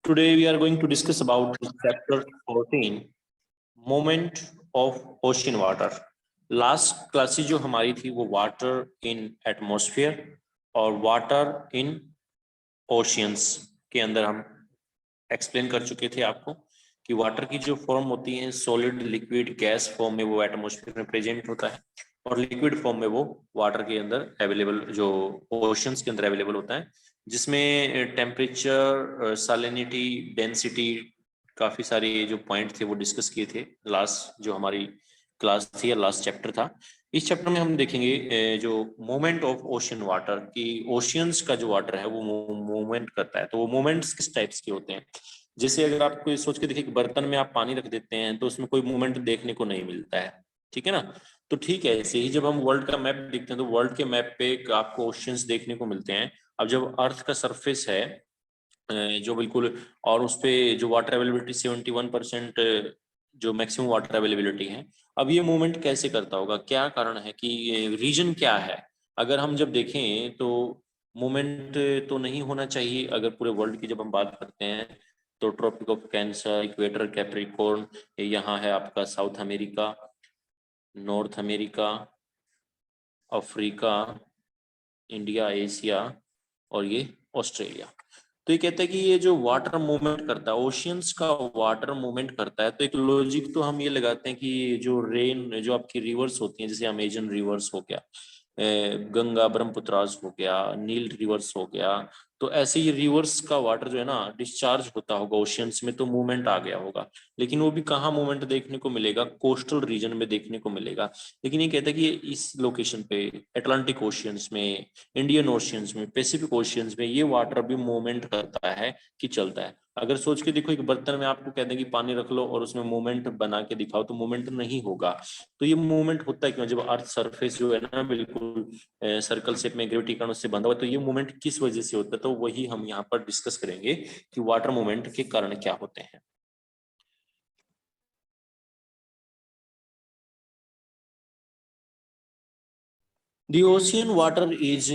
Today we are going to discuss about chapter 14, Movement of Ocean Water. Last classes जो हमारी थी वो water in atmosphere और water in oceans के अंदर हम एक्सप्लेन कर चुके थे आपको कि वाटर की जो फॉर्म होती है सॉलिड लिक्विड गैस फॉर्म में वो एटमॉस्फेयर में प्रेजेंट होता है और लिक्विड फॉर्म में वो वाटर के अंदर अवेलेबल जो ओशंस के अंदर अवेलेबल होता है, जिसमें टेम्परेचर, सैलिनिटी, डेंसिटी, काफी सारे जो पॉइंट थे वो डिस्कस किए थे लास्ट जो हमारी क्लास थी या लास्ट चैप्टर था। इस चैप्टर में हम देखेंगे जो मूवमेंट ऑफ ओशन वाटर की ओशियंस का जो वाटर है वो मूवमेंट करता है। तो वो मूवमेंट्स किस टाइप्स के होते हैं, जैसे अगर आप कोई सोच के देखिए कि बर्तन में आप पानी रख देते हैं तो उसमें कोई मूवमेंट देखने को नहीं मिलता है, ठीक है ना। तो ठीक है, ऐसे ही जब हम वर्ल्ड का मैप देखते हैं तो वर्ल्ड के मैप पे आपको ओशियंस देखने को मिलते हैं। अब जब अर्थ का सरफेस है जो बिल्कुल, और उस पे जो वाटर अवेलेबिलिटी 71% जो मैक्सिमम वाटर अवेलेबिलिटी है, अब ये मूवमेंट कैसे करता होगा, क्या कारण है कि रीजन क्या है। अगर हम जब देखें तो मूवमेंट तो नहीं होना चाहिए। अगर पूरे वर्ल्ड की जब हम बात करते हैं तो Tropic of Cancer, equator, Capricorn, यहाँ है आपका South America, North America, Africa, India, Asia और ये ऑस्ट्रेलिया। तो ये कहते हैं कि ये जो वाटर मूवमेंट करता है, ओशियंस का वाटर मूवमेंट करता है, तो एक लॉजिक तो हम ये लगाते हैं कि जो रेन, जो आपकी रिवर्स होती हैं, जैसे अमेजन रिवर्स हो गया, गंगा ब्रह्मपुत्रास हो गया, नील रिवर्स हो गया, तो ऐसे ही रिवर्स का वाटर जो है ना डिस्चार्ज होता होगा ओशियंस में, तो मूवमेंट आ गया होगा। लेकिन वो भी कहाँ मूवमेंट देखने को मिलेगा, कोस्टल रीजन में देखने को मिलेगा। लेकिन ये कहता है कि इस लोकेशन पे अटलांटिक ओशियंस में, इंडियन ओशियंस में, पैसिफिक ओशियंस में ये वाटर भी मूवमेंट करता है कि चलता है। अगर सोच के देखो, एक बर्तन में आपको कहते हैं कि पानी रख लो और उसमें मूवमेंट बना के दिखाओ, तो मूवमेंट नहीं होगा। तो ये मूवमेंट होता है क्यों, जब अर्थ सरफेस जो है ना बिल्कुल सर्कल शेप में ग्रेविटी कणों से बंधा हुआ है, तो ये मूवमेंट किस वजह से होता है, तो वही हम यहाँ पर डिस्कस करेंगे कि वाटर मूवमेंट के कारण क्या होते हैं। The ocean water is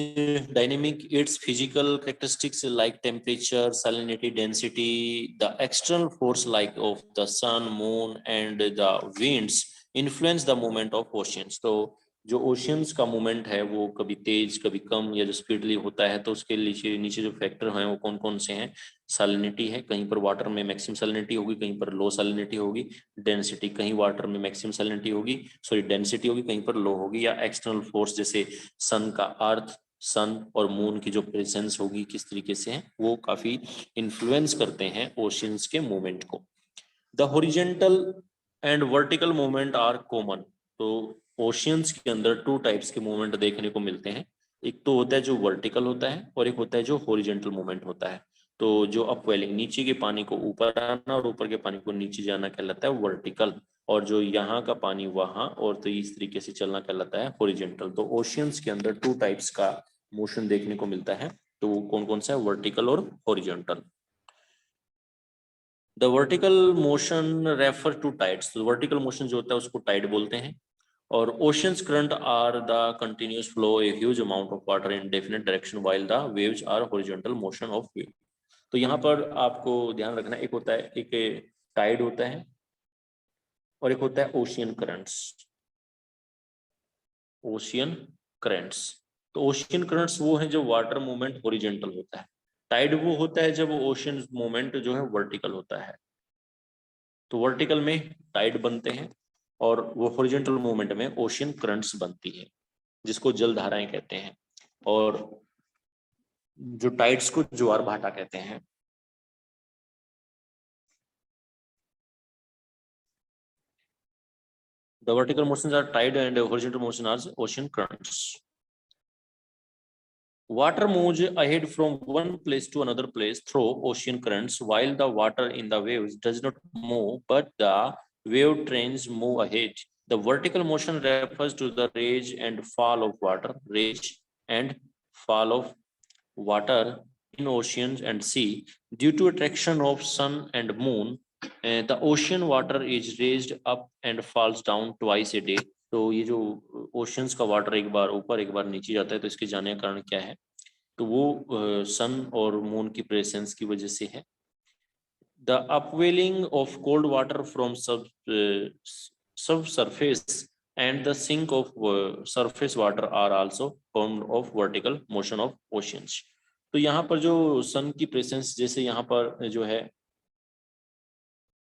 dynamic. Its physical characteristics like temperature, salinity, density, the external force like of the sun, moon, and the winds influence the movement of oceans. तो जो oceans का movement है वो कभी तेज कभी कम या जो स्पीडली होता है, तो उसके नीचे नीचे जो फैक्टर हैं वो कौन कौन से हैं। सैलिनिटी है, कहीं पर वाटर में मैक्सिमम सैलिनिटी होगी, कहीं पर लो सैलिनिटी होगी। डेंसिटी, कहीं वाटर में मैक्सिमम सैलिनिटी होगी, सॉरी डेंसिटी होगी, कहीं पर लो होगी। या एक्सटर्नल फोर्स जैसे सन का अर्थ, सन और मून की जो प्रेजेंस होगी किस तरीके से है, वो काफी इन्फ्लुएंस करते हैं ओशियंस के मूवमेंट को। The horizontal and vertical movement are common. तो ओशियंस के अंदर टू टाइप्स के मूवमेंट देखने को मिलते हैं। एक तो होता है जो वर्टिकल होता है और एक होता है जो हॉरिजॉन्टल मूवमेंट होता है। तो जो अपवेलिंग, नीचे के पानी को ऊपर आना और ऊपर के पानी को नीचे जाना कहलाता है वर्टिकल, और जो यहाँ का पानी वहां और तो इस तरीके से चलना कहलाता है हॉरिजॉन्टल। तो ओशियंस के अंदर टू टाइप्स का मोशन देखने को मिलता है, तो वो कौन कौन सा है, वर्टिकल और horizontal. The vertical motion refer to tides. तो वर्टिकल मोशन जो होता है उसको टाइड बोलते हैं। और oceans current are the continuous flow a huge amount of water in definite direction while the waves are horizontal motion of wave. तो यहाँ पर आपको ध्यान रखना, एक होता है, एक टाइड होता है और एक होता है ओशियन करंट्स। ओशियन करंट्स, तो ओशियन करंट्स वो है जो वाटर मूवमेंट हॉरिजॉन्टल होता है। टाइड वो होता है जब ओशियन मूवमेंट जो है वर्टिकल होता है। तो वर्टिकल में टाइड बनते हैं और वो हॉरिजॉन्टल मूवमेंट में ओशियन करंट्स बनती है, जिसको जल धाराएं कहते हैं। और जो टाइड्स को ज्वार भाटा कहते हैं। The vertical motions are tide and horizontal motion are ocean currents. Water moves ahead from one place to another place through ocean currents, while the water in the waves does not move, but the wave trains move ahead. The vertical motion refers to the rise and fall of water, rise and fall of water in oceans and sea due to attraction of sun and moon. The ocean water is raised up and falls down twice a day. तो ये जो oceans का water एक बार ऊपर एक बार नीचे जाता है, तो इसके जाने का कारण क्या है, तो वो सन और मून की प्रेजेंस की वजह से है। The upwelling of cold water from subsurface and the sink of surface water are also formed of vertical motion of oceans. तो यहाँ पर जो सन की प्रेजेंस, जैसे यहाँ पर जो है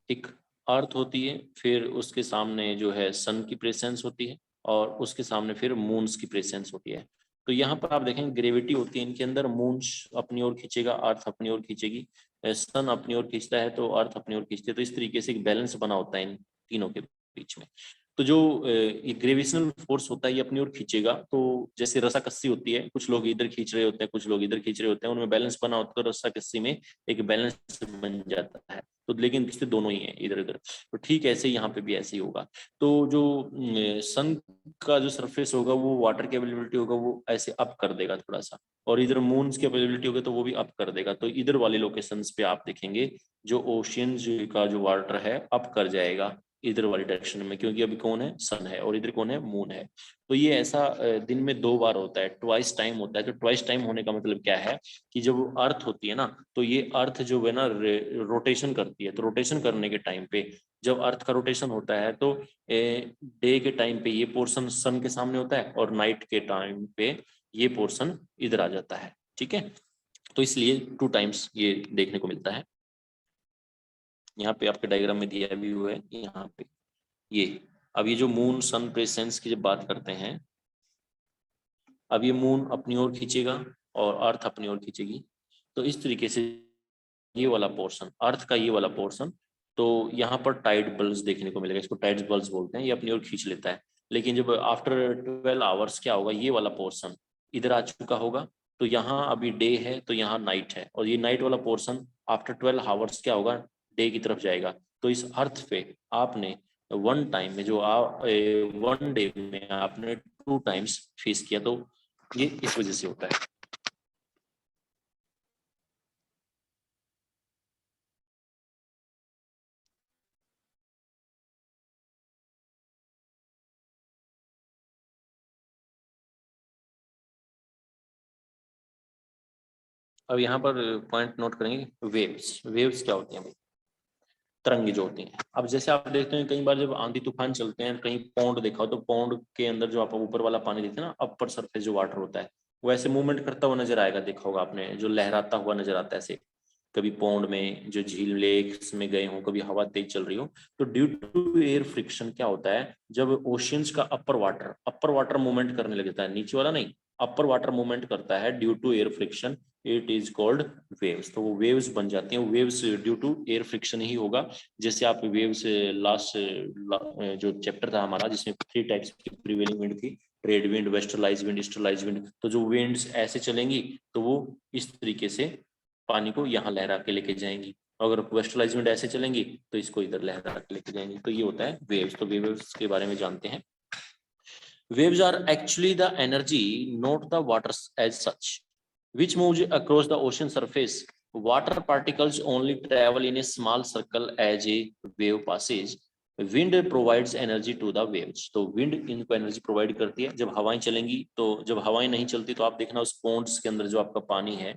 एक अर्थ होती है, फिर उसके सामने जो है सन की प्रेजेंस होती है, और उसके सामने फिर मून्स की प्रेजेंस होती है। तो यहाँ पर आप देखेंगे ग्रेविटी होती है इनके अंदर, मून्स अपनी ओर खींचेगा, अर्थ अपनी ओर खींचेगी, सन अपनी ओर खींचता है तो अर्थ अपनी ओर खींचती है। तो इस तरीके से एक बैलेंस बना होता है इन तीनों के बीच में। तो जो ये ग्रेविटेशनल फोर्स होता है ये अपनी ओर खींचेगा, तो जैसे रस्सा कस्सी होती है, कुछ लोग इधर खींच रहे होते हैं, कुछ लोग इधर खींच रहे होते हैं, उनमें बैलेंस बना होता है, तो रस्सा कस्सी में एक बैलेंस बन जाता है। तो लेकिन खींचते दोनों ही हैं इधर उधर। तो ठीक ऐसे ही यहाँ पे भी ऐसे ही होगा। तो जो सन का जो सरफेस होगा वो वाटर की अवेलेबिलिटी होगा वो ऐसे अप कर देगा थोड़ा सा, और इधर मून की अवेलेबिलिटी होगी तो वो भी अप कर देगा। तो इधर वाले लोकेशंस पे आप देखेंगे जो ओशियन का जो वाटर है अप कर जाएगा इधर वाली डायरेक्शन में, क्योंकि अभी कौन है, सन है, और इधर कौन है, मून है। तो ये ऐसा दिन में 2 बार होता है, ट्वाइस टाइम होता है। तो ट्वाइस टाइम होने का मतलब क्या है कि जब अर्थ होती है ना, तो ये अर्थ जो है ना रोटेशन करती है, तो रोटेशन करने के टाइम पे जब अर्थ का रोटेशन होता है तो डे के टाइम पे ये पोर्शन सन के सामने होता है, और नाइट के टाइम पे ये पोर्शन इधर आ जाता है। ठीक है, तो इसलिए 2 टाइम्स ये देखने को मिलता है। यहाँ पे आपके डायग्राम में दिया भी हुआ है यहाँ पे ये। अब ये जो मून सन प्रेसेंस की जब बात करते हैं, अब ये मून अपनी ओर खींचेगा और अर्थ अपनी ओर खींचेगी। तो इस तरीके से ये वाला पोर्शन, अर्थ का ये वाला पोर्शन, तो यहाँ पर टाइड बल्ब्स देखने को मिलेगा, इसको टाइड बल्ब्स बोलते हैं, ये अपनी ओर खींच लेता है। लेकिन जब आफ्टर 12 आवर्स क्या होगा, ये वाला पोर्शन इधर आ चुका होगा, तो यहाँ अभी डे है तो यहाँ नाइट है, और ये नाइट वाला पोर्शन आफ्टर 12 आवर्स क्या होगा, डे की तरफ जाएगा। तो इस अर्थ पे आपने वन टाइम में जो वन डे में आपने 2 टाइम्स फेस किया, तो ये इस वजह से होता है। अब यहाँ पर पॉइंट नोट करेंगे, वेव्स। वेव्स क्या होती हैं भाई, तरंगे जो होती हैं। अब जैसे आप देखते हैं कई बार जब आंधी तूफान चलते हैं, कहीं पौंड देखा हो, तो पौंड के अंदर जो आप ऊपर वाला पानी देखते हैं ना, अपर सरफेस जो वाटर होता है, वो ऐसे मूवमेंट करता हुआ नजर आएगा, देखा होगा आपने, जो लहराता हुआ नजर आता है ऐसे। कभी पौंड में जो झील लेक्स में गए हो, कभी हवा तेज चल रही हो, तो ड्यू टू एयर फ्रिक्शन क्या होता है, जब ओशियंस का अपर वाटर मूवमेंट करने लगता है, नीचे वाला नहीं, अपर वाटर मूवमेंट करता है due to air friction, it is called waves. तो वो वेव्स बन जाती हैं, waves due to air friction ही होगा। जैसे आप वेव्स लास्ट जो चैप्टर था हमारा, जिसमें 3 टाइप्स की प्रिवेलिंग विंड थी, ट्रेड विंड, वेस्टर्लाइज विंड, ईस्टर्लाइज विंड। तो जो विंड्स ऐसे चलेंगी तो वो इस तरीके से पानी को यहाँ लहरा के लेके जाएंगी, अगर वेस्टर्लाइज विंड ऐसे चलेंगी तो इसको इधर लहरा के लेके जाएंगी। तो ये होता है वेव्स। तो वेव्स के बारे में जानते हैं। Waves are actually the energy, not the water as such, which moves across the ocean surface. Water particles only travel in a small circle as a wave passes. Wind provides energy to the waves. तो wind इनको energy provide करती है। जब हवाएं चलेंगी, तो जब हवाएं नहीं चलती तो आप देखना उस ponds के अंदर जो आपका पानी है,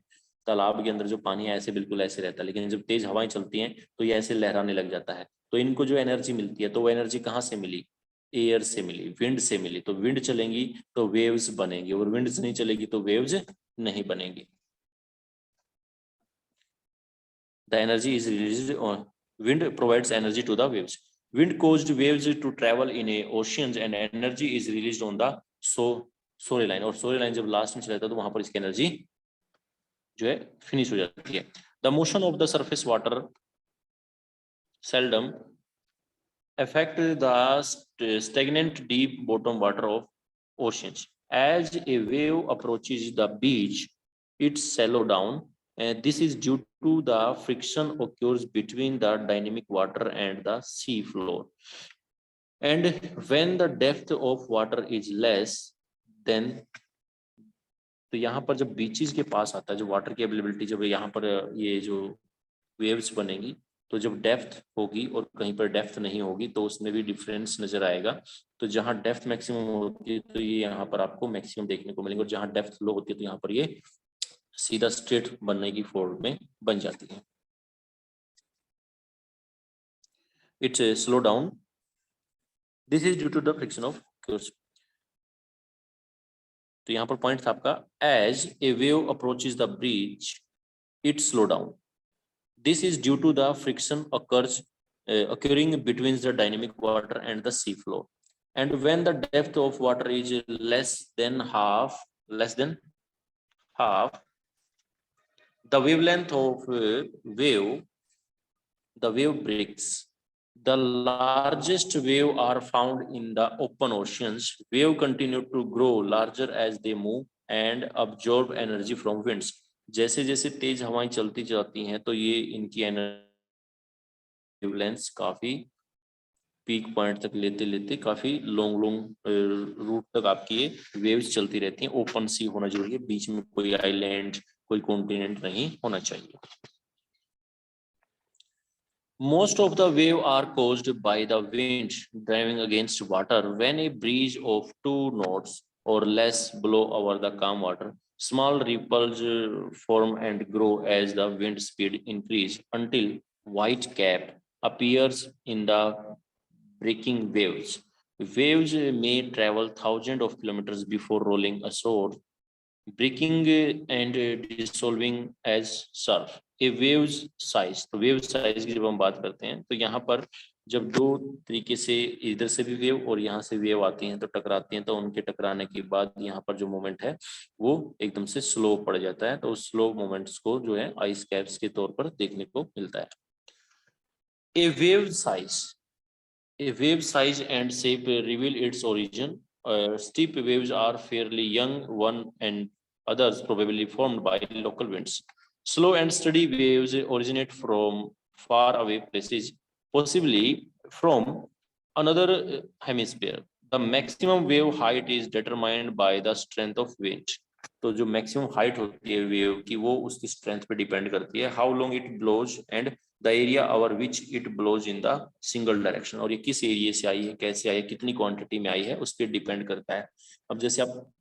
तालाब के अंदर जो पानी है, ऐसे बिल्कुल ऐसे रहता है, लेकिन जब तेज हवाएं चलती हैं तो ये ऐसे लहराने लग जाता है। तो इनको जो एनर्जी मिलती है, तो वो एनर्जी कहाँ से मिली, एयर से मिली, विंड से मिली। तो विंड चलेंगी तो वेव्स बनेंगी, और विंड नहीं चलेगी तो वेव्स नहीं बनेंगी। The energy is released on wind provides energy to the waves. Wind caused waves to travel in a oceans and energy is released on the shoreline. और shoreline जब लास्ट में चला जाता है तो वहां पर इसकी एनर्जी जो है फिनिश हो जाती है। The motion of the surface water seldom affect the stagnant deep bottom water of oceans. As a wave approaches the beach, it slows down, and this is due to the friction occurs between the dynamic water and the sea floor. And when the depth of water is less, then तो यहाँ पर जब beaches के पास आता है, जो water की availability, जब यहाँ पर ये जो वेव्स बनेगी, तो जब डेप्थ होगी और कहीं पर डेप्थ नहीं होगी तो उसमें भी डिफरेंस नजर आएगा। तो जहाँ डेप्थ मैक्सिमम होती है तो ये यहाँ पर आपको मैक्सिमम देखने को मिलेंगे, और जहाँ डेप्थ लो होती है तो यहाँ पर ये सीधा स्ट्रेट बनने की फॉर्म में बन जाती है। it slow down. This is due to the friction of curves. तो यहाँ पर पॉइंट था आपका, as a wave approaches the bridge, it slow down. This is due to the friction occurring between the dynamic water and the sea floor. And when the depth of water is less than half, the wavelength of wave breaks. The largest wave are found in the open oceans. Wave continue to grow larger as they move and absorb energy from winds. जैसे जैसे तेज हवाएं चलती जाती हैं तो ये इनकी energy wavelength काफी पीक पॉइंट तक लेते लेते काफी लॉन्ग रूट तक आपकी ये वेव्स चलती रहती हैं. ओपन सी होना जरूरी है, बीच में कोई आइलैंड कोई कॉन्टिनेंट नहीं होना चाहिए. Most of the wave are caused by the wind driving against water. When a breeze of 2 knots or less blow over the calm water, small ripples form and grow as the wind speed increase until white cap appears in the breaking waves. Waves may travel thousands of kilometers before rolling ashore, breaking and dissolving as surf. A waves size, तो wave size की जब हम बात करते हैं तो यहाँ पर जब दो तरीके से इधर से भी वेव और यहाँ से वेव आती हैं तो टकराती हैं, तो उनके टकराने के बाद यहाँ पर जो मोमेंट है वो एकदम से स्लो पड़ जाता है. तो उस स्लो मोमेंट्स को जो है आइस कैप्स के तौर पर देखने को मिलता है. A wave size and shape reveal its origin. Steep waves are fairly young, one and others probably formed by local winds. Slow and steady waves originate from far away places, possibly from another hemisphere. The maximum wave height is determined by the strength of wind. तो जो maximum height होती है wave की वो उसकी strength पे depend करती है. How long it blows and the area over which it blows in the single direction. और ये किस एरिया से आई है, कैसे आई है, कितनी क्वांटिटी में आई है, उस पर डिपेंड करता है. अब जैसे आप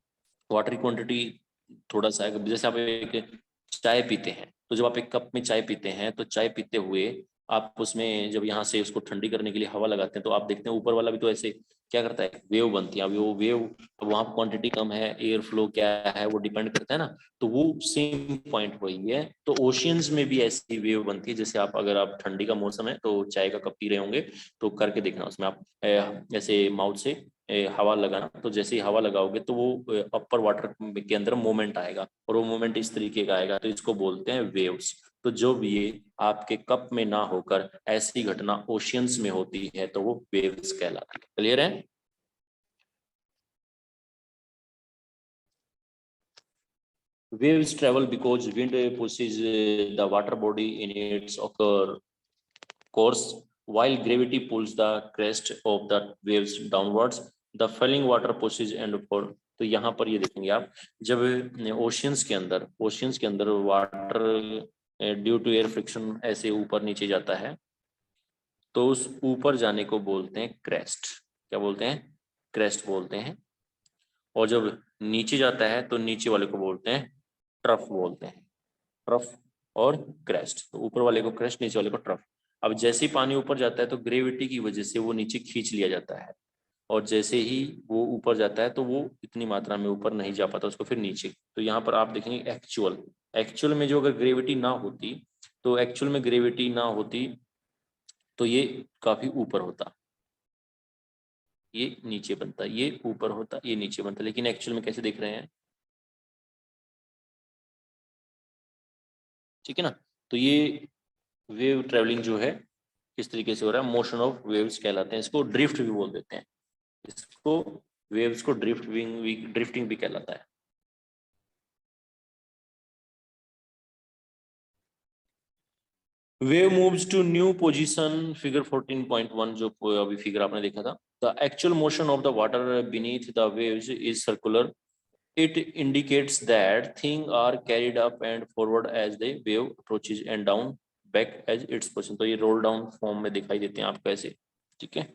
वाटर की क्वांटिटी थोड़ा सा है, जैसे आप एक चाय पीते हैं तो जब आप एक कप में चाय पीते हैं तो चाय पीते हुए आप उसमें जब यहाँ से उसको ठंडी करने के लिए हवा लगाते हैं तो आप देखते हैं ऊपर वाला भी तो ऐसे क्या करता है, वेव बनती है. अब वो वेव वहाँ क्वांटिटी कम है, एयर फ्लो क्या है वो डिपेंड करता है ना. तो वो सेम पॉइंट वही है. तो ओशियंस में भी ऐसी वेव बनती है. जैसे आप अगर आप ठंडी का मौसम है तो चाय का कप पी रहे होंगे तो करके देखना, उसमें आप ऐसे माउथ से हवा लगाना. तो जैसे ही हवा लगाओगे तो वो अपर वाटर के अंदर मोमेंट आएगा और वो मोमेंट इस तरीके का आएगा, तो इसको बोलते हैं वेव्स. तो जब ये आपके कप में ना होकर ऐसी घटना ओशियंस में होती है तो वो वेव्स कहलाती है. क्लियर है? Waves travel because wind pushes the water body in its course, while gravity pulls the crest of the waves downwards. The falling water pushes and for. तो यहाँ पर ये देखेंगे आप, जब ओशियंस के अंदर water due to air friction ऐसे ऊपर नीचे जाता है तो उस ऊपर जाने को बोलते हैं क्रेस्ट. क्या बोलते हैं? क्रेस्ट बोलते हैं. और जब नीचे जाता है तो नीचे वाले को बोलते हैं ट्रफ बोलते हैं. ट्रफ और क्रेस्ट. तो ऊपर वाले को क्रेस्ट, नीचे वाले को ट्रफ. अब जैसे ही पानी ऊपर जाता है तो ग्रेविटी की वजह से वो नीचे खींच लिया जाता है, और जैसे ही वो ऊपर जाता है तो वो इतनी मात्रा में ऊपर नहीं जा पाता, उसको फिर नीचे. तो यहाँ पर आप देखेंगे एक्चुअल में जो अगर ग्रेविटी ना होती तो ये काफी ऊपर होता, ये नीचे बनता, ये ऊपर होता, ये नीचे बनता. लेकिन एक्चुअल में कैसे देख रहे हैं, ठीक है ना. तो ये वेव ट्रेवलिंग जो है किस तरीके से हो रहा है, मोशन ऑफ वेव्स कहलाते हैं. इसको ड्रिफ्ट भी बोल देते हैं. इसको वेव्स को ड्रिफ्टिंग भी कहलाता है. Wave moves to new position, figure 14.1 जो अभी फिगर आपने देखा था. The actual motion of the water beneath the waves is circular. It indicates that things are carried up and forward as the wave approaches and down back as its position. तो ये roll down form में दिखाई देते हैं आपको ऐसे. ठीक है.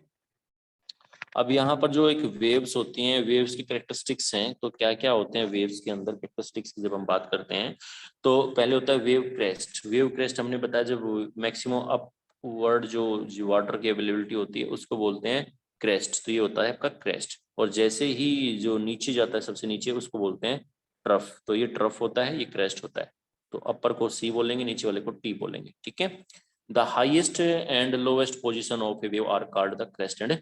अब यहाँ पर जो एक वेव्स होती हैं, वेव्स की कैरेक्टरिस्टिक्स हैं. तो क्या क्या होते हैं वेव्स के अंदर कैरेक्टरिस्टिक्स की जब हम बात करते हैं तो पहले होता है वेव क्रेस्ट. वेव क्रेस्ट हमने बताया जब मैक्सिमम अप वर्ड जो वाटर की अवेलेबिलिटी होती है उसको बोलते हैं क्रेस्ट। तो ये होता है आपका क्रेस्ट। और जैसे ही जो नीचे जाता है सबसे नीचे उसको बोलते हैं ट्रफ। तो ये ट्रफ होता है, ये क्रेस्ट होता है। तो अपर को सी बोलेंगे, नीचे वाले को टी बोलेंगे, ठीक है। The highest and lowest position of a wave are called the crest and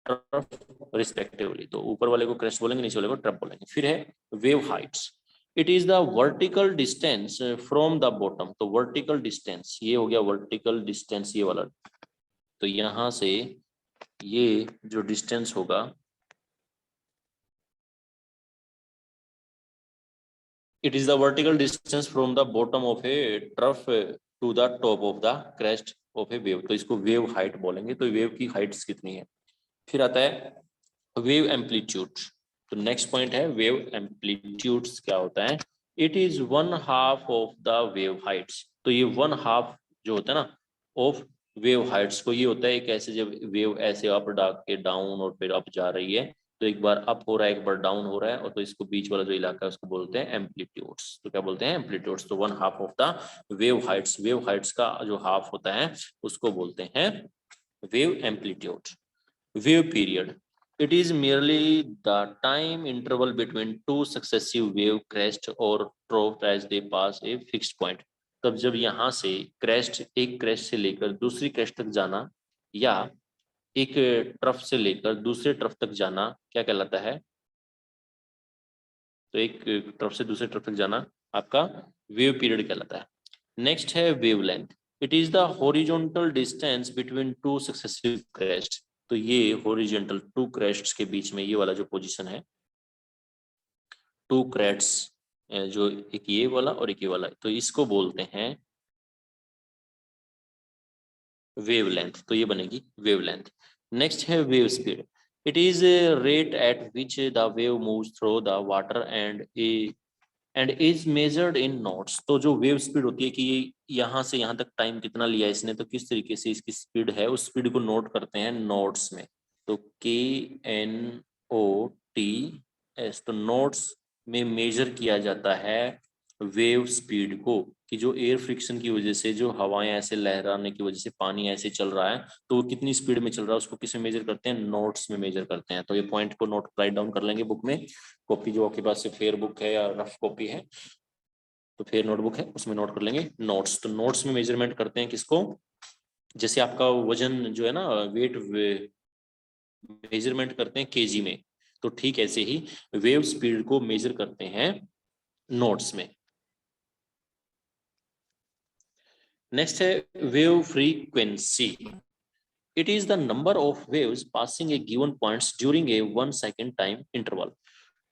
trough respectively. तो ऊपर वाले को क्रेस्ट बोलेंगे, नीचे वाले को ट्रफ बोलेंगे। फिर है wave Heights. It is the vertical distance from the bottom. तो वर्टिकल डिस्टेंस ये हो गया, वर्टिकल डिस्टेंस ये वाला। तो यहां से ये जो डिस्टेंस होगा, it is the vertical distance from the bottom of a trough to the top of the crest of a wave. तो इसको वेव हाइट बोलेंगे। तो वेव की हाइट्स कितनी है। फिर आता है वेव एम्पलीट्यूड। तो नेक्स्ट पॉइंट है वेव एम्पलीट्यूड्स क्या होता है। It is one half of the wave Heights. तो ये वन हाफ जो होता है ना ऑफ वेव हाइट्स को, ये होता है एक ऐसे जब वेव ऐसे अप के डाउन और फिर अप जा रही है, तो एक बार अप हो रहा है एक बार डाउन हो रहा है, और तो इसको बीच वाला जो इलाका है उसको बोलते हैं एम्पलीट्यूड्स। तो क्या बोलते हैं एम्पलीट्यूड्स। तो one half of the wave Heights, wave Heights का जो हाफ होता है उसको बोलते हैं wave amplitude. Wave period. It is merely the time interval between two successive wave crest or trough as they pass a fixed point. तब जब यहाँ से क्रेस्ट, एक क्रेस्ट से लेकर दूसरी क्रेस्ट तक जाना, या एक ट्रफ से लेकर दूसरे ट्रफ तक जाना क्या कहलाता है। तो एक ट्रफ से दूसरे ट्रफ तक जाना आपका वेव पीरियड कहलाता है। नेक्स्ट है wave length. It is the horizontal distance between two successive crest. तो ये हॉरिजॉन्टल टू क्रेस्ट्स के बीच में ये वाला जो पोजीशन है, टू क्रेस्ट्स जो एक ये वाला और एक ये वाला, तो इसको बोलते हैं वेवलेंथ। तो ये बनेगी वेवलेंथ। नेक्स्ट है wave speed. It is rate at which the wave moves through the water and is measured in knots. तो जो वेव स्पीड होती है कि ये यहाँ से यहाँ तक टाइम कितना लिया इसने, तो किस तरीके से इसकी स्पीड है उस स्पीड को नोट करते हैं नॉट्स में। तो KNOTS। तो नॉट्स में मेजर किया जाता है वेव स्पीड को, कि जो एयर फ्रिक्शन की वजह से जो हवाएं ऐसे लहराने की वजह से पानी ऐसे चल रहा है, तो वो कितनी स्पीड में चल रहा है उसको किस में मेजर करते हैं, नोट्स में मेजर करते हैं। तो ये पॉइंट को नोट राइट डाउन कर लेंगे बुक में। कॉपी जो आपके पास से फेयर बुक है या रफ कॉपी है, तो फेयर नोटबुक है उसमें नोट कर लेंगे नोट्स। तो नोट्स में मेजरमेंट करते हैं किसको, जैसे आपका वजन जो है ना वेट मेजरमेंट करते हैं केजी में, तो ठीक ऐसे ही वेव स्पीड को मेजर करते हैं नोट्स में। नेक्स्ट है wave frequency. It is the number of waves passing A given points during a 1 second time interval.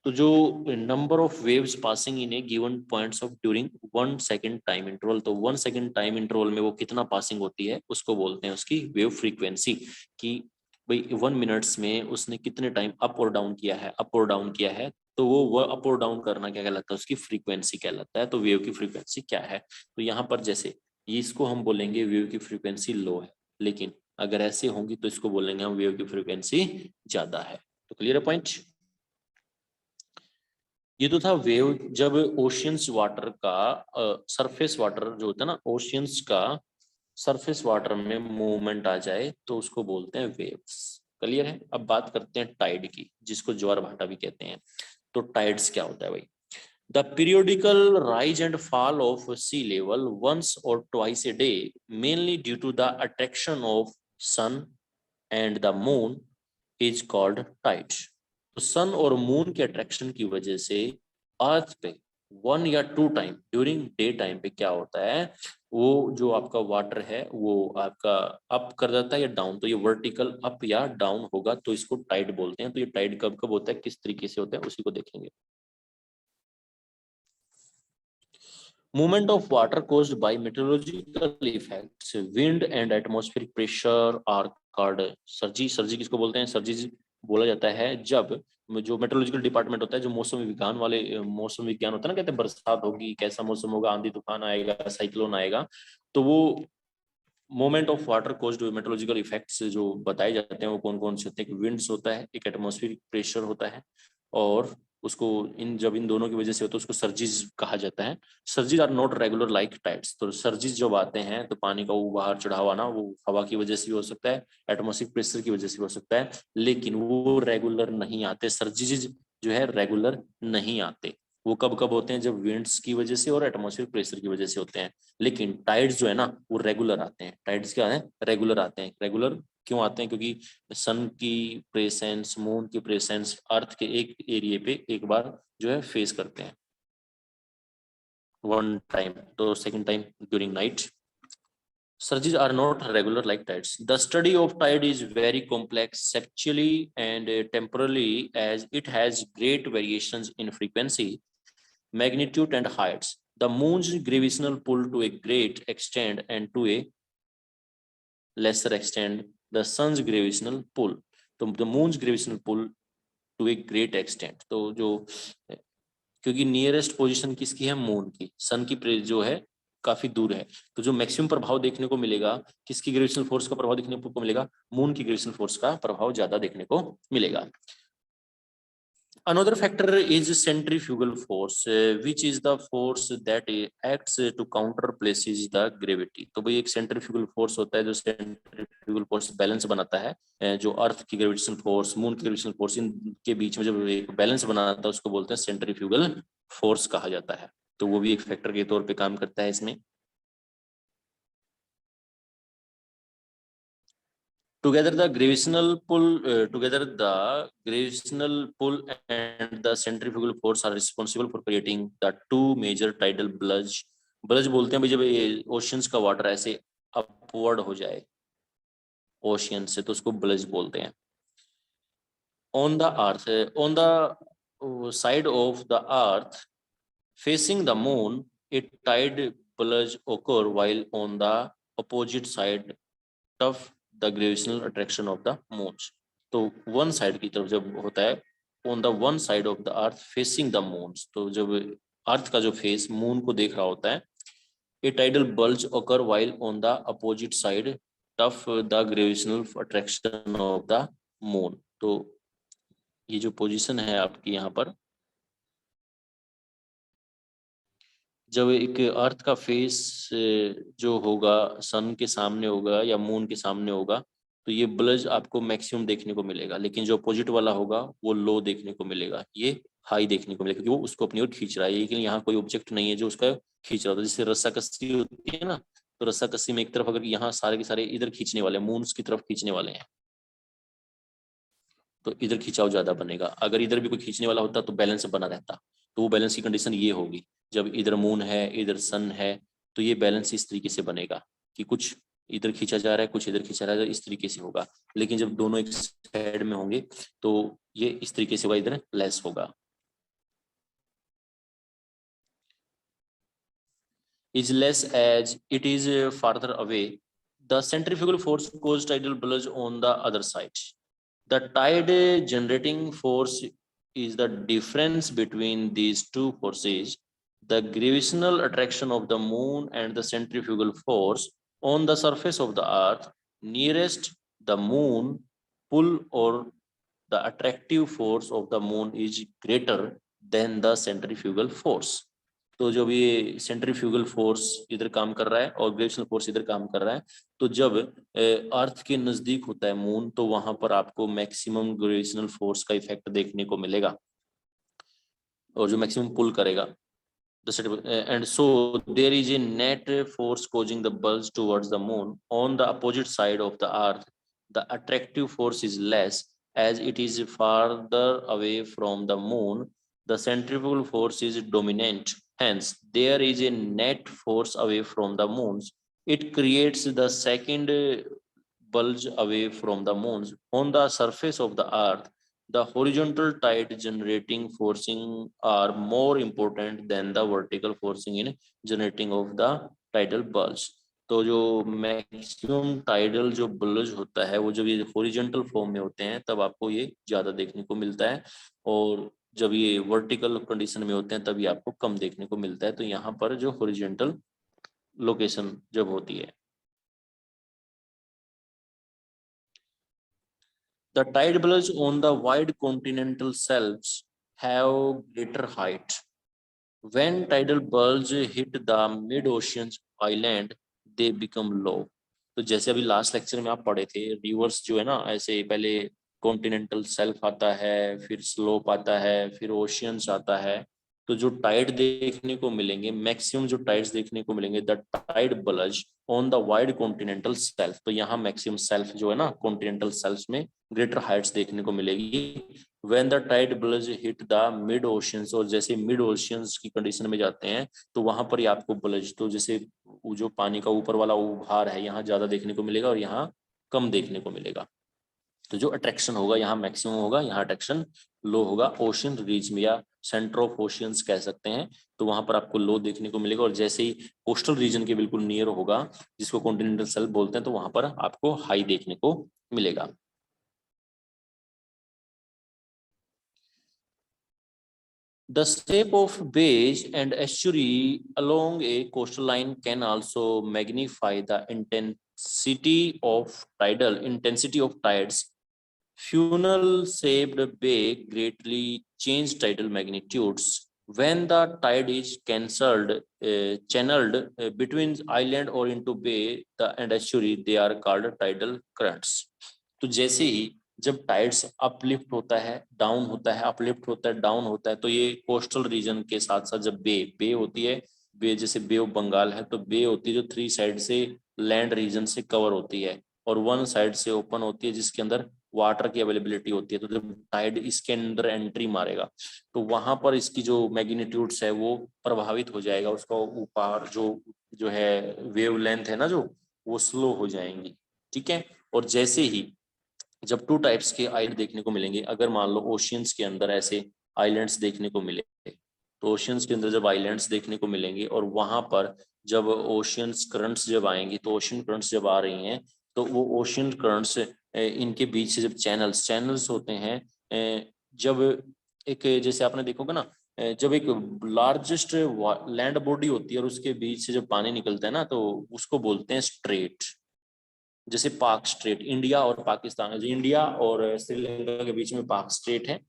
तो जो number of waves passing in A given points of during 1 second time interval, तो 1 second time interval में वो कितना passing होती है उसको बोलते हैं उसकी वेव फ्रीक्वेंसी। कि भाई 1 मिनट्स में उसने कितने टाइम अप और डाउन किया है, अप और डाउन किया है, तो वो अप और डाउन करना क्या कहलाता है, उसकी फ्रीक्वेंसी कहलाता है। तो वेव की फ्रीक्वेंसी क्या है, तो यहाँ पर जैसे ये इसको हम बोलेंगे वेव की फ्रीक्वेंसी लो है, लेकिन अगर ऐसे होंगी तो इसको बोलेंगे हम वेव की फ्रीक्वेंसी ज्यादा है। तो क्लियर है पॉइंट। ये तो था वेव जब ओशियंस वाटर का सरफेस वाटर जो होता है ना, ओशियंस का सरफेस वाटर में मूवमेंट आ जाए तो उसको बोलते हैं वेव्स। क्लियर है। अब बात करते हैं टाइड की, जिसको ज्वार भाटा भी कहते हैं। तो टाइड्स क्या होता है भाई। The periodical rise and fall of sea level once और twice a day, mainly due to the attraction of sun and the moon, is called tides. तो सन और मून के अट्रैक्शन की वजह से अर्थ पे 1 या 2 टाइम ड्यूरिंग डे टाइम पे क्या होता है, वो जो आपका वाटर है वो आपका अप कर जाता है या डाउन। तो ये वर्टिकल अप या डाउन होगा तो इसको टाइड बोलते हैं। तो ये टाइड कब कब होता है, किस तरीके से होता है, उसी को देखेंगे। Movement of water caused by meteorological effects, wind and atmospheric pressure are called सर्जी। सर्जी किसको बोलते हैं, सर्जी बोला जाता है जब जो मेट्रोलॉजिकल डिपार्टमेंट होता है, जो मौसम विज्ञान वाले, मौसम विज्ञान होता है ना, कहते हैं बरसात होगी, कैसा मौसम होगा, आंधी तूफान आएगा, साइक्लोन आएगा, तो वो moment of water caused meteorological effects जो बताए जाते हैं वो कौन कौन से होते हैं। विंड्स होता है, एक एटमॉस्फेरिक प्रेशर होता है, और उसको जब इन दोनों की वजह से होता है उसको सर्जिस कहा जाता है। Surges are not regular like tides. तो सर्जिस जब आते हैं तो पानी का वो बाहर चढ़ावा ना वो हवा की वजह से भी हो सकता है, एटमॉस्फेरिक प्रेशर की वजह से भी हो सकता है, लेकिन वो रेगुलर नहीं आते। सर्जिस जो है रेगुलर नहीं आते। वो कब कब होते हैं, जब विंड्स की वजह से और एटमॉस्फेरिक प्रेशर की वजह से होते हैं। लेकिन टाइड्स जो है ना वो रेगुलर आते हैं। टाइड्स क्या है, रेगुलर आते हैं। रेगुलर क्यों आते हैं, क्योंकि सन की प्रेसेंस, मून की प्रेसेंस अर्थ के एक एरिया पे एक बार जो है फेस करते हैं वन टाइम, तो second time during night. Surges are not regular like tides. The study of tide is very complex sexually and temporally, as it has great variations in frequency, magnitude and heights. The moon's gravitational pull to a great extent and to a lesser extent the sun's gravitational pull. तो the moon's gravitational pull to a great extent, तो जो क्योंकि nearest position किसकी है, moon की, सन की जो है काफी दूर है, तो जो मैक्सिमम प्रभाव देखने को मिलेगा किसकी ग्रेविटेशनल फोर्स का प्रभाव देखने को मिलेगा, मून की ग्रेविटेशनल फोर्स का प्रभाव ज्यादा देखने को मिलेगा। Another factor is centrifugal force, which is the force that acts to counter places the gravity. तो भाई एक सेंट्रीफ्यूगल फोर्स होता है जो सेंट्रीफ्यूगल फोर्स बैलेंस बनाता है, जो अर्थ की ग्रेविटेशनल फोर्स, मून की ग्रेविटेशनल फोर्स, इनके बीच में जब एक बैलेंस बनाता है उसको बोलते हैं सेंट्रीफ्यूगल फोर्स कहा जाता है। तो वो भी एक फैक्टर के तौर पे काम करता है इसमें। Together the gravitational pull and the centrifugal force are responsible for creating the two major tidal bulge. bulge बोलते हैं भाई जब ये ओशियंस का वाटर ऐसे अपवर्ड हो जाए ओशियन से, तो उसको bulge बोलते हैं। On the earth, on the side of the earth facing the moon, a tide bulge occur, while on the opposite side of the gravitational attraction of the moon. तो one side की तरफ जब होता है, on the one side of the earth facing the moon, तो जब अर्थ का जो फेस मून को देख रहा होता है, a tidal bulge occur while on the opposite side of the gravitational attraction of the moon. तो ये जो पोजीशन है आपकी यहाँ पर, जब एक अर्थ का फेस जो होगा सन के सामने होगा या मून के सामने होगा, तो ये ब्लज आपको मैक्सिमम देखने को मिलेगा, लेकिन जो अपोजिट वाला होगा वो लो देखने को मिलेगा, ये हाई देखने को मिलेगा, क्योंकि वो उसको अपनी ओर खींच रहा है। लेकिन यहाँ कोई ऑब्जेक्ट नहीं है जो उसका खींच रहा होता है। जैसे रस्साकसी होती है ना, तो रस्साकसी में एक तरफ अगर यहाँ सारे के सारे इधर खींचने वाले, मून की तरफ खींचने वाले हैं, तो इधर खिंचाव ज्यादा बनेगा। अगर इधर भी कोई खींचने वाला होता तो बैलेंस बना रहता। तो वो बैलेंस की कंडीशन ये होगी, जब इधर मून है इधर सन है, तो ये बैलेंस इस तरीके से बनेगा कि कुछ इधर खींचा जा रहा है कुछ इधर खींचा जा रहा है, इस तरीके से होगा। लेकिन जब दोनों एक साइड में होंगे तो ये इस तरीके से होगा, इधर लेस होगा। is less as it is farther away. The centrifugal force causes tidal bulge on the other side. The tide generating force is the difference between these two forces. The gravitational attraction of the moon and the centrifugal force on the surface of the earth nearest the moon pull, or the attractive force of the moon is greater than the centrifugal force. तो जब ये centrifugal force इधर काम कर रहा है और gravitational force इधर काम कर रहा है, तो जब अर्थ के नजदीक होता है मून, तो वहां पर आपको मैक्सिमम ग्रेविटेशनल फोर्स का इफेक्ट देखने को मिलेगा और जो मैक्सिमम पुल करेगा। And so there is a net force causing the bulge towards the moon. On the opposite side of the earth, the attractive force is less, as it is farther away from the moon. The centrifugal force is dominant. Hence, there is a net force away from the moons. It creates the second bulge away from the moons. On the surface of the earth, the horizontal tide generating forcing are more important than the vertical forcing in generating of the tidal bulge. तो जो maximum tidal जो बुलज होता है वो जब ये horizontal form में होते हैं तब आपको ये ज्यादा देखने को मिलता है, और जब ये वर्टिकल कंडीशन में होते हैं तब ये आपको कम देखने को मिलता है। तो यहाँ पर जो हॉरिजॉन्टल लोकेशन जब होती है, the tide bulge on the wide continental shelves have greater height. When tidal bulge hit the mid-ocean island, they become low. तो जैसे अभी लास्ट लेक्चर में आप पढ़े थे, रिवर्स जो है ना, ऐसे पहले कॉन्टिनेंटल शेल्फ आता है, फिर स्लोप आता है, फिर ओशियंस आता है। तो जो टाइड देखने को मिलेंगे, मैक्सिमम जो टाइड्स देखने को मिलेंगे, the tide bulge on the wide continental shelf. तो यहाँ मैक्सिमम शेल्फ जो है ना कॉन्टिनेंटल शेल्फ में ग्रेटर हाइट्स देखने को मिलेगी। When the tide bulge hit the mid oceans, और जैसे मिड ओशियंस की कंडीशन में जाते हैं तो वहां पर ही आपको बल्ज, तो जैसे वो जो पानी का ऊपर वाला उभार है, यहाँ ज्यादा देखने को मिलेगा और यहाँ कम देखने को मिलेगा। तो जो अट्रैक्शन होगा यहाँ मैक्सिमम होगा, यहाँ अट्रैक्शन लो होगा। ओशियन रीज में या सेंटर ऑफ ओशियंस कह सकते हैं, तो वहां पर आपको लो देखने को मिलेगा। और जैसे ही कोस्टल रीजन के बिल्कुल नियर होगा, जिसको कॉन्टिनेंटल शेल्फ बोलते हैं, तो वहां पर आपको हाई देखने को मिलेगा। The shape of bays and estuary along a coastline can also magnify the intensity of tides. Funnel-shaped bay greatly change tidal magnitudes. When the tide is channeled between island or into bay and estuary, they are called tidal currents. तो जैसे ही जब tides uplift होता है, down होता है, uplift होता है, down होता है, तो ये कोस्टल रीजन के साथ साथ जब बे होती है, बे जैसे बे ऑफ बंगाल है, तो बे होती है जो 3 साइड से लैंड रीजन से कवर होती है और 1 साइड से ओपन होती है, जिसके अंदर वाटर की अवेलेबिलिटी होती है। तो जब टाइड इसके अंदर एंट्री मारेगा तो वहां पर इसकी जो मैग्नीट्यूड्स है वो प्रभावित हो जाएगा, उसका ऊपर जो जो है वेव लेंथ है ना, जो वो स्लो हो जाएंगी। ठीक है। और जैसे ही जब 2 टाइप्स के आइलैंड देखने को मिलेंगे, अगर मान लो ओशियंस के अंदर ऐसे आइलैंड्स देखने को मिले, तो ओशियंस के अंदर जब आइलैंड्स देखने को मिलेंगे और वहां पर जब ओशियंस करंट्स जब आएंगी, तो ओशियन करंट्स जब आ रही हैं, तो वो ओशियन करंट्स इनके बीच से जब चैनल्स होते हैं, जब एक जैसे आपने देखोगे ना, जब एक लार्जेस्ट लैंड बॉडी होती है और उसके बीच से जब पानी निकलता है ना, तो उसको बोलते हैं स्ट्रेट। जैसे पाक स्ट्रेट, इंडिया और पाकिस्तान, इंडिया और श्रीलंका के बीच में पाक स्ट्रेट है।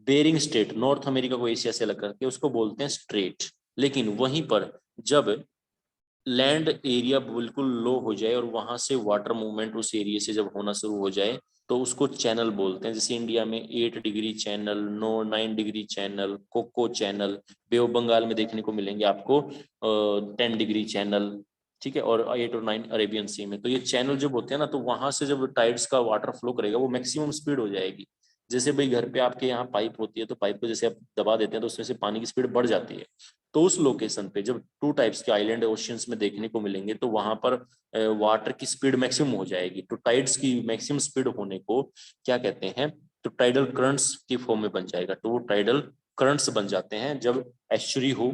बेरिंग स्ट्रेट नॉर्थ अमेरिका को एशिया से अलग करके उसको बोलते हैं स्ट्रेट। लेकिन वहीं पर जब लैंड एरिया बिल्कुल लो हो जाए और वहां से वाटर मूवमेंट उस एरिया से जब होना शुरू हो जाए, तो उसको चैनल बोलते हैं। जैसे इंडिया में 8 degree channel, 9 degree channel, Coco Channel, Bay of Bengal में देखने को मिलेंगे आपको 10 डिग्री चैनल। ठीक है। और 8 और 9 अरेबियन सी में। तो ये चैनल जब होते हैं ना, तो वहां से जब टाइड्स का वाटर फ्लो करेगा, वो मैक्सिमम स्पीड हो जाएगी। जैसे भाई घर पे आपके यहाँ पाइप होती है, तो पाइप को जैसे आप दबा देते हैं तो उसमें से पानी की स्पीड बढ़ जाती है। तो उस लोकेशन पे जब 2 टाइप्स के आइलैंड ओशियंस में देखने को मिलेंगे, तो वहां पर वाटर की स्पीड मैक्सिमम हो जाएगी। तो टाइड्स की मैक्सिमम स्पीड होने को क्या कहते हैं, तो टाइडल करंट्स की फॉर्म में बन जाएगा। तो वो टाइडल करंट्स बन जाते हैं जब एस्चुरी हो।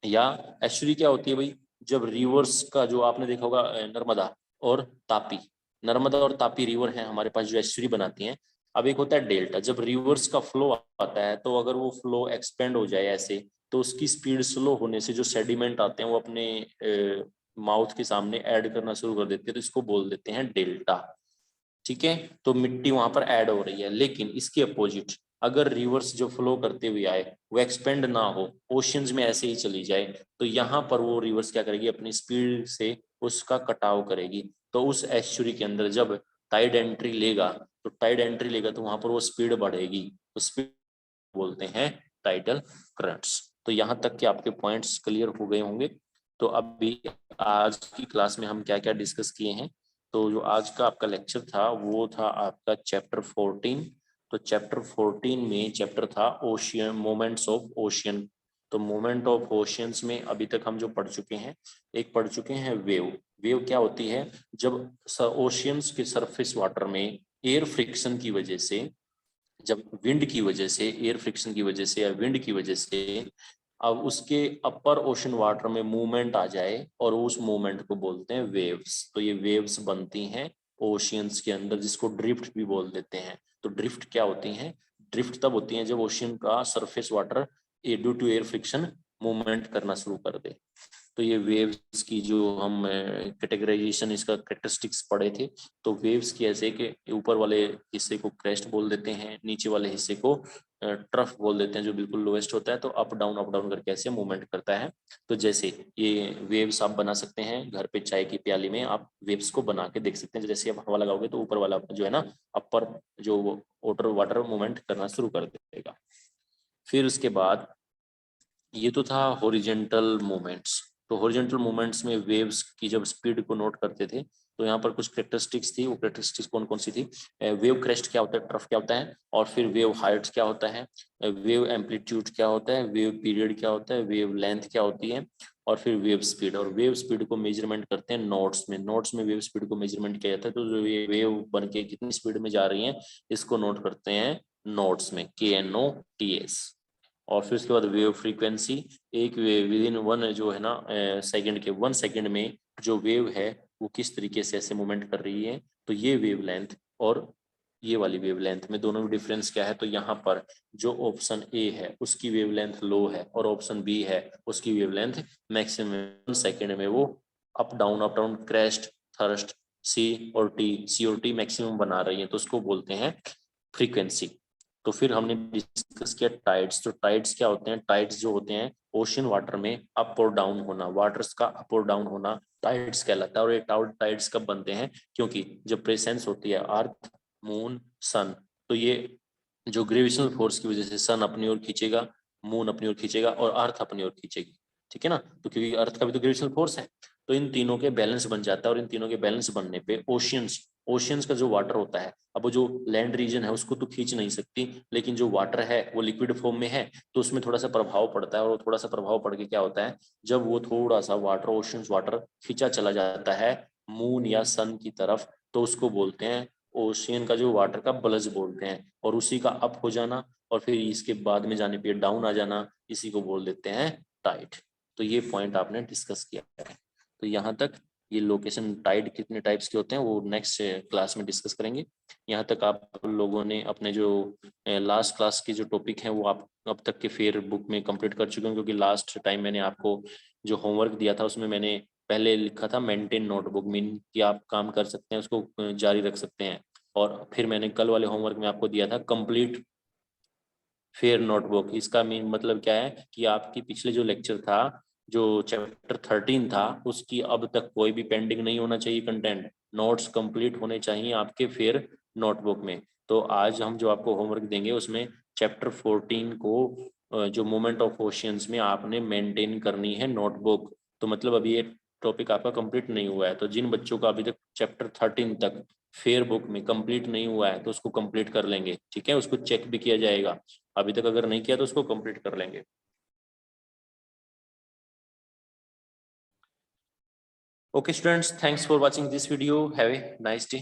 या एस्चुरी क्या होती है भाई, जब रिवर्स का जो आपने देखा होगा नर्मदा और तापी, नर्मदा और तापी रिवर है हमारे पास जो एस्चुरी बनाती हैं। अब एक होता है डेल्टा, जब रिवर्स का फ्लो आता है, तो अगर वो फ्लो एक्सपेंड हो जाए ऐसे, तो उसकी स्पीड स्लो होने से जो सेडिमेंट आते हैं वो अपने माउथ के सामने ऐड करना शुरू कर देते हैं, तो इसको बोल देते हैं डेल्टा। ठीक है। तो मिट्टी वहां पर ऐड हो रही है। लेकिन इसके अपोजिट, अगर रिवर्स जो फ्लो करते हुए आए वो एक्सपेंड ना हो, ओशियंस में ऐसे ही चली जाए, तो यहाँ पर वो रिवर्स क्या करेगी, अपनी स्पीड से उसका कटाव करेगी। तो उस एस्चुरी के अंदर जब टाइड एंट्री लेगा, तो वहां पर वो स्पीड बढ़ेगी। तो स्पीड बोलते हैं टाइडल करंट्स। तो यहाँ तक के आपके पॉइंट्स क्लियर हो गए होंगे। तो अभी आज की क्लास में हम क्या क्या डिस्कस किए हैं, तो जो आज का आपका लेक्चर था वो था आपका चैप्टर 14। तो चैप्टर 14 में चैप्टर था ओशियन, मोमेंट्स ऑफ ओशियन। तो मोमेंट ऑफ ओशियंस में अभी तक हम जो पढ़ चुके हैं, एक पढ़ चुके हैं वेव। वेव क्या होती है, जब ओशियंस के सरफेस वाटर में एयर फ्रिक्शन की वजह से, जब विंड की वजह से, एयर फ्रिक्शन की वजह से या विंड की वजह से, अब उसके अपर ओशन वाटर में मूवमेंट आ जाए, और उस मूवमेंट को बोलते हैं वेव्स। तो ये वेव्स बनती हैं ओशियंस के अंदर, जिसको ड्रिफ्ट भी बोल देते हैं। तो ड्रिफ्ट क्या होती हैं, ड्रिफ्ट तब होती हैं जब ओशियन का surface water due to air friction movement करना शुरू कर दे। तो ये वेव्स की जो हम कैटेगराइजेशन इसका कैरेक्टरिस्टिक्स पढ़े थे, तो वेव्स की ऐसे कि ऊपर वाले हिस्से को क्रेस्ट बोल देते हैं, नीचे वाले हिस्से को ट्रफ बोल देते हैं जो बिल्कुल लोएस्ट होता है। तो अप डाउन करके ऐसे मूवमेंट करता है। तो जैसे ये वेव्स आप बना सकते हैं घर पे, चाय की प्याली में आप वेव्स को बना के देख सकते हैं। जैसे आप हवा लगाओगे तो ऊपर वाला जो है ना अपर जो वाटर मूवमेंट करना शुरू कर देगा। फिर उसके बाद ये तो था हॉरिजेंटल मूवमेंट्स। तो हॉरिजेंटल मूवमेंट्स में वेव्स की जब स्पीड को नोट करते थे तो यहाँ पर कुछ कैरेक्टरिस्टिक्स थी। वो कैरेक्टरिस्टिक्स कौन कौन सी थी? वेव क्रेस्ट क्या होता है, ट्रफ क्या होता है, और फिर वेव हाइट क्या होता है, वेव एम्पलीट्यूड क्या होता है, वेव पीरियड क्या होता है, वेव लेंथ क्या होती है, और फिर वेव स्पीड। और वेव स्पीड को मेजरमेंट करते हैं नॉट्स में। नॉट्स में वेव स्पीड को मेजरमेंट किया जाता है। तो जो ये वेव बन के कितनी स्पीड में जा रही है इसको नोट करते हैं नॉट्स में, KNOTS। और फिर उसके बाद वेव फ्रीक्वेंसी, एक वेव विद इन वन जो है ना सेकंड के 1 सेकंड में जो वेव है वो किस तरीके से ऐसे मूवमेंट कर रही है। तो ये वेव लेंथ और ये वाली वेव लेंथ में दोनों में डिफरेंस क्या है? तो यहाँ पर जो ऑप्शन ए है उसकी वेव लेंथ लो है और ऑप्शन बी है उसकी वेव लेंथ मैक्सिमम सेकंड में वो अप डाउन क्रेस्ट, थर्स्ट, सी और टी मैक्सिमम बना रही है। तो उसको बोलते हैं फ्रीक्वेंसी। तो फिर हमने डिस्कस किया टाइड्स। तो टाइड्स क्या होते हैं? टाइड्स जो होते हैं ओशन वाटर में अप और डाउन होना, वाटर्स का अप और डाउन होना टाइड्स कहलाता है। और ये टाइड्स कब बनते हैं? क्योंकि जब प्रेसेंस होती है अर्थ, मून, सन, तो ये जो ग्रेविटेशनल फोर्स की वजह से सन अपनी ओर खींचेगा, मून अपनी ओर खींचेगा और अर्थ अपनी ओर खींचेगी। ठीक है ना? तो क्योंकि अर्थ का भी तो ग्रेविटेशनल फोर्स है, तो इन तीनों के बैलेंस बन जाता है। और इन तीनों के बैलेंस बनने पे ओशियंस का जो वाटर होता है, अब वो जो लैंड रीजन है उसको तो खींच नहीं सकती, लेकिन जो वाटर है वो लिक्विड फॉर्म में है तो उसमें थोड़ा सा प्रभाव पड़ता है। और थोड़ा सा प्रभाव पड़ के क्या होता है, जब वो थोड़ा सा वाटर ओशियंस वाटर खींचा चला जाता है मून या सन की तरफ, तो उसको बोलते हैं ओशियन का जो वाटर का बल्ज बोलते हैं। और उसी का अप हो जाना और फिर इसके बाद में जाने पे डाउन आ जाना, इसी को बोल देते हैं टाइड। तो ये पॉइंट आपने डिस्कस किया है। तो यहाँ तक ये लोकेशन टाइड कितने टाइप्स के होते हैं वो नेक्स्ट क्लास में डिस्कस करेंगे। यहाँ तक आप लोगों ने अपने जो लास्ट क्लास के जो टॉपिक हैं वो आप अब तक के फेयर बुक में कंप्लीट कर चुके हैं। क्योंकि लास्ट टाइम मैंने आपको जो होमवर्क दिया था उसमें मैंने पहले लिखा था मेंटेन नोटबुक, मीन कि आप काम कर सकते हैं, उसको जारी रख सकते हैं। और फिर मैंने कल वाले होमवर्क में आपको दिया था कंप्लीट फेयर नोटबुक। इसका मीन मतलब क्या है कि आपकी पिछले जो लेक्चर था, जो चैप्टर 13 था, उसकी अब तक कोई भी पेंडिंग नहीं होना चाहिए कंटेंट। नोट्स कंप्लीट होने चाहिए आपके फेयर नोटबुक में। तो आज हम जो आपको होमवर्क देंगे उसमें चैप्टर 14 को जो मोमेंट ऑफ ओशियंस में आपने मेंटेन करनी है नोटबुक। तो मतलब अभी ये टॉपिक आपका कंप्लीट नहीं हुआ है। तो जिन बच्चों का अभी तक चैप्टर 13 तक फेयर बुक में कंप्लीट नहीं हुआ है तो उसको कंप्लीट कर लेंगे। ठीक है, उसको चेक भी किया जाएगा। अभी तक अगर नहीं किया तो उसको कंप्लीट कर लेंगे। Okay students, thanks for watching this video. Have a nice day.